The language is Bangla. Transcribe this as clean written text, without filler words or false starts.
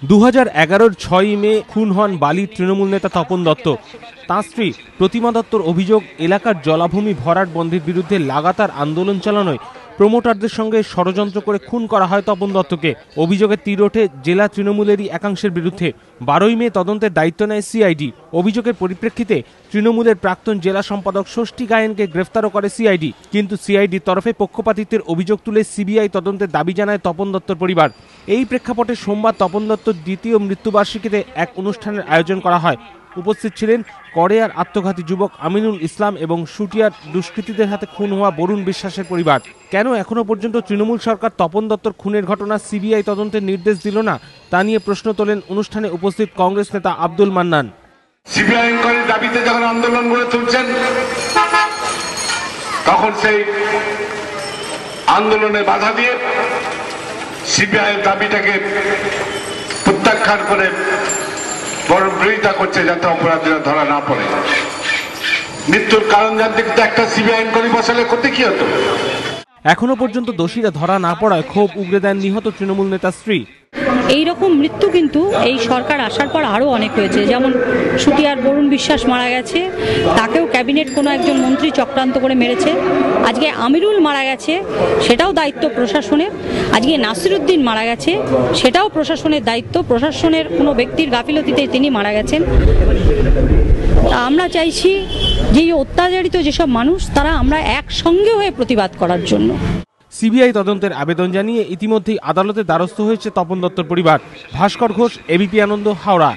2011-র 6ই মে খুন হন বালির তৃণমূল নেতা তপন দত্ত। তাঁর স্ত্রী প্রতিমা দত্তর অভিযোগ, এলাকার জলাভূমি ভরাট বন্ধের বিরুদ্ধে লাগাতার আন্দোলন চালানোয় প্রমোটারদের সঙ্গে ষড়যন্ত্র করে খুন করা হয় তপন দত্তকে। অভিযোগের তীর ওঠে জেলা তৃণমূলেরই একাংশের বিরুদ্ধে। 12ই মে তদন্তের দায়িত্ব নেয় সিআইডি। অভিযোগের পরিপ্রেক্ষিতে তৃণমূলের প্রাক্তন জেলা সম্পাদক ষষ্ঠী গায়েনকে গ্রেফতারও করে সিআইডি। কিন্তু সিআইডির তরফে পক্ষপাতিত্বের অভিযোগ তুলে সিবিআই তদন্তের দাবি জানায় তপন দত্তর পরিবার। এই প্রেক্ষাপটে সোমবার তপন দত্তর দ্বিতীয় মৃত্যুবার্ষিকীতে এক অনুষ্ঠানের আয়োজন করা হয়। উপস্থিত ছিলেন কড়েয়ার আত্মঘাতী যুবক আমিনুল ইসলাম এবং শুটিয়ার দুষ্কৃতীদের হাতে খুন হওয়া বরুণ বিশ্বাসের পরিবার। কেন এখনো পর্যন্ত তৃণমূল সরকার তপন দত্তর খুনের ঘটনা সিবিআই তদন্তের নির্দেশ দিল না, তা নিয়ে প্রশ্ন তোলেন অনুষ্ঠানে উপস্থিত কংগ্রেস নেতা আব্দুল মান্নান। সিবিআই ইনকোয়ারির দাবিতে যখন আন্দোলন গড়ে তুলছেন, তখন সেই আন্দোলনে বাধা দিয়ে সিবিআই দাবিটাকে প্রত্যাখ্যান করে বড় বিরোধিতা করছে, যাতে অপরাধীরা ধরা না পড়ে। মৃত্যুর কারণ জানতে কিন্তু একটা সিবিআই ইনকোয়ারি বসালে ক্ষতি কি হতো? এখনো পর্যন্ত দোষীরা ধরা না পড়ায় ক্ষোভ উগরে দেন নিহত তৃণমূল নেতা স্ত্রী। এই রকম মৃত্যু কিন্তু এই সরকার আসার পর আরও অনেক হয়েছে। যেমন শুটিয়ার বরুণ বিশ্বাস মারা গেছে, তাকেও ক্যাবিনেট কোনো একজন মন্ত্রী চক্রান্ত করে মেরেছে। আজকে আমিরুল মারা গেছে, সেটাও দায়িত্ব প্রশাসনের। আজকে নাসিরুদ্দিন মারা গেছে, সেটাও প্রশাসনের দায়িত্ব। প্রশাসনের কোনো ব্যক্তির গাফিলতিতে তিনি মারা গেছেন। আমরা চাইছি যে এই অত্যাচারিত যেসব মানুষ, তারা আমরা একসঙ্গে হয়ে প্রতিবাদ করার জন্য। সিবিআই তদন্তের আবেদন জানিয়ে ইতিমধ্যেই আদালতে দ্বারস্থ হয়েছে তপন দত্তর পরিবার। ভাস্কর ঘোষ, এবিপি আনন্দ, হাওড়া।